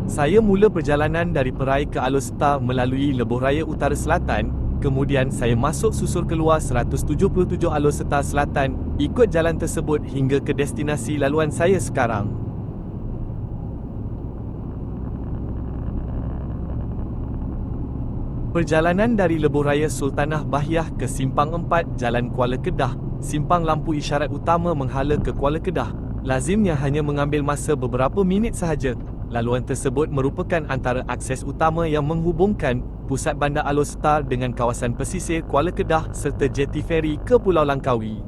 Saya mula perjalanan dari Perai ke Alor melalui Lebuh Raya Utara Selatan, kemudian saya masuk susur keluar 177 Alor Selatan, ikut jalan tersebut hingga ke destinasi laluan saya sekarang. Perjalanan dari Lebuh Raya Sultanah Bahyah ke Simpang 4 Jalan Kuala Kedah, simpang lampu isyarat utama menghala ke Kuala Kedah, lazimnya hanya mengambil masa beberapa minit sahaja. Laluan tersebut merupakan antara akses utama yang menghubungkan pusat bandar Alor Setar dengan kawasan pesisir Kuala Kedah serta jeti feri ke Pulau Langkawi.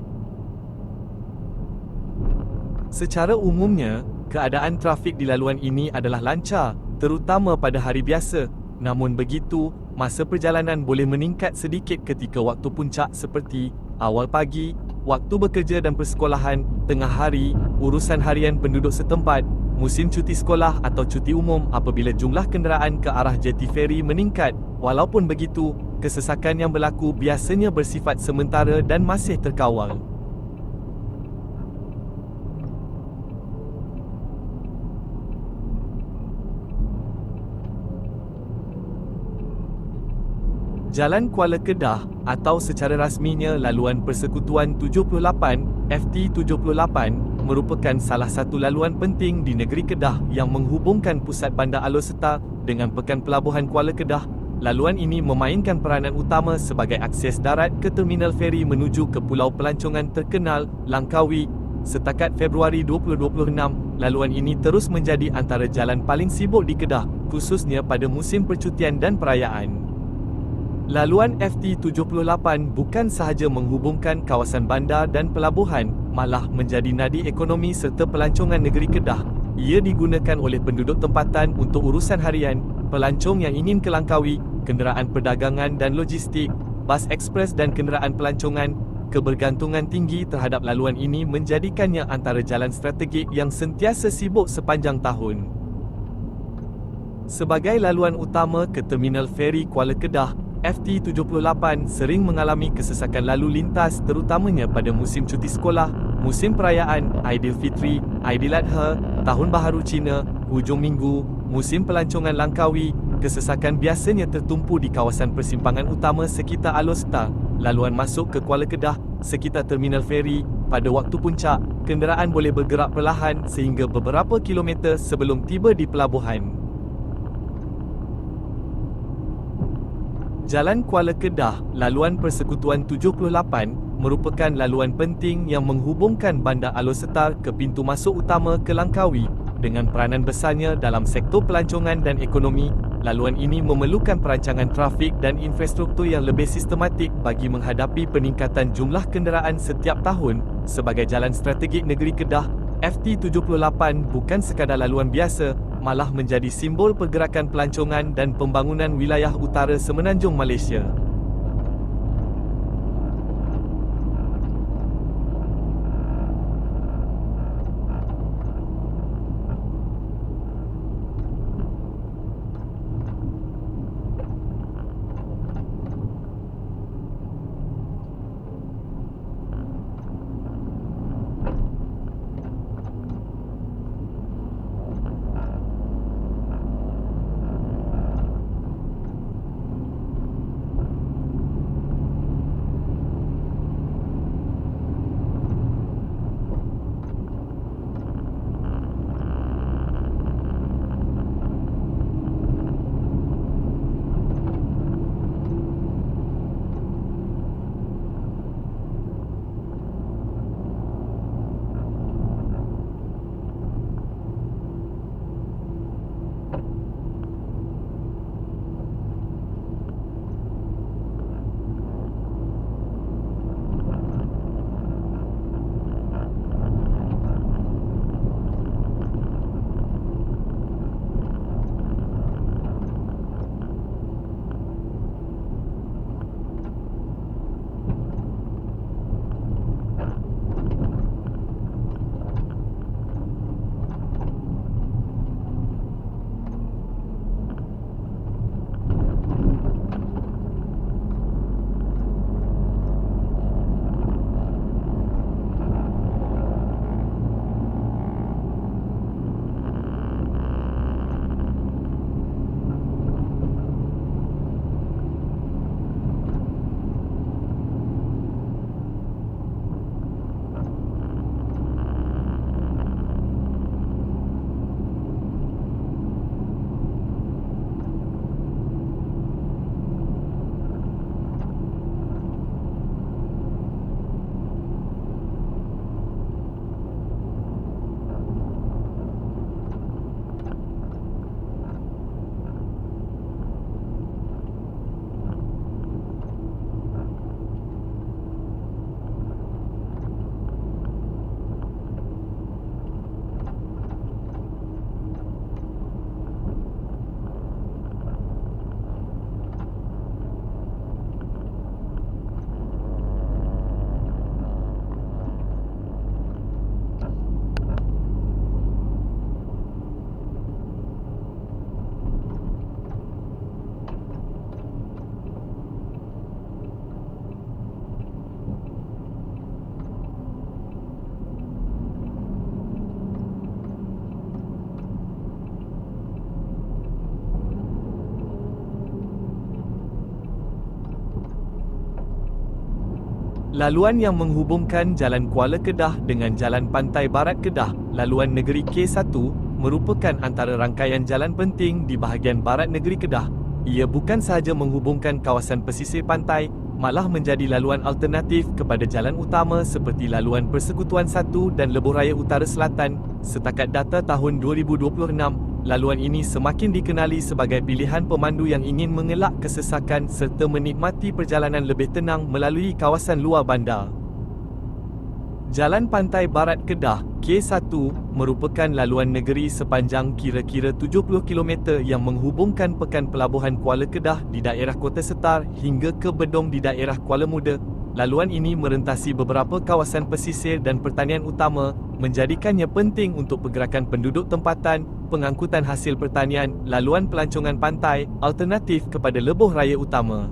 Secara umumnya, keadaan trafik di laluan ini adalah lancar, terutama pada hari biasa. Namun begitu, masa perjalanan boleh meningkat sedikit ketika waktu puncak seperti awal pagi, waktu bekerja dan persekolahan, tengah hari, urusan harian penduduk setempat, musim cuti sekolah atau cuti umum apabila jumlah kenderaan ke arah jeti feri meningkat. Walaupun begitu, kesesakan yang berlaku biasanya bersifat sementara dan masih terkawal. Jalan Kuala Kedah atau secara rasminya Laluan Persekutuan 78 FT78 merupakan salah satu laluan penting di negeri Kedah yang menghubungkan pusat bandar Alor Setar dengan pekan pelabuhan Kuala Kedah. Laluan ini memainkan peranan utama sebagai akses darat ke terminal feri menuju ke pulau pelancongan terkenal Langkawi. Setakat Februari 2026, laluan ini terus menjadi antara jalan paling sibuk di Kedah, khususnya pada musim percutian dan perayaan. Laluan FT78 bukan sahaja menghubungkan kawasan bandar dan pelabuhan, malah menjadi nadi ekonomi serta pelancongan negeri Kedah. Ia digunakan oleh penduduk tempatan untuk urusan harian, pelancong yang ingin ke Langkawi, kenderaan perdagangan dan logistik, bas ekspres dan kenderaan pelancongan. Kebergantungan tinggi terhadap laluan ini menjadikannya antara jalan strategik yang sentiasa sibuk sepanjang tahun. Sebagai laluan utama ke terminal feri Kuala Kedah, FT78 sering mengalami kesesakan lalu lintas terutamanya pada musim cuti sekolah, musim perayaan Aidilfitri, Aidiladha, Tahun Baharu Cina, hujung minggu, musim pelancongan Langkawi. Kesesakan biasanya tertumpu di kawasan persimpangan utama sekitar Alor Setar, laluan masuk ke Kuala Kedah, sekitar terminal feri. Pada waktu puncak, kenderaan boleh bergerak perlahan sehingga beberapa kilometer sebelum tiba di pelabuhan. Jalan Kuala Kedah, Laluan Persekutuan 78, merupakan laluan penting yang menghubungkan bandar Alor Setar ke pintu masuk utama ke Langkawi. Dengan peranan besarnya dalam sektor pelancongan dan ekonomi, laluan ini memerlukan perancangan trafik dan infrastruktur yang lebih sistematik bagi menghadapi peningkatan jumlah kenderaan setiap tahun. Sebagai jalan strategik negeri Kedah, FT78 bukan sekadar laluan biasa, malah menjadi simbol pergerakan pelancongan dan pembangunan wilayah utara Semenanjung Malaysia. Laluan yang menghubungkan Jalan Kuala Kedah dengan Jalan Pantai Barat Kedah, laluan negeri K1, merupakan antara rangkaian jalan penting di bahagian barat negeri Kedah. Ia bukan sahaja menghubungkan kawasan pesisir pantai, malah menjadi laluan alternatif kepada jalan utama seperti laluan Persekutuan 1 dan Lebuh Raya Utara Selatan. Setakat data tahun 2026, laluan ini semakin dikenali sebagai pilihan pemandu yang ingin mengelak kesesakan serta menikmati perjalanan lebih tenang melalui kawasan luar bandar. Jalan Pantai Barat Kedah, K1, merupakan laluan negeri sepanjang kira-kira 70 km yang menghubungkan Pekan Pelabuhan Kuala Kedah di daerah Kota Setar hingga ke Bedong di daerah Kuala Muda. Laluan ini merentasi beberapa kawasan pesisir dan pertanian utama, menjadikannya penting untuk pergerakan penduduk tempatan, pengangkutan hasil pertanian, laluan pelancongan pantai, alternatif kepada lebuh raya utama.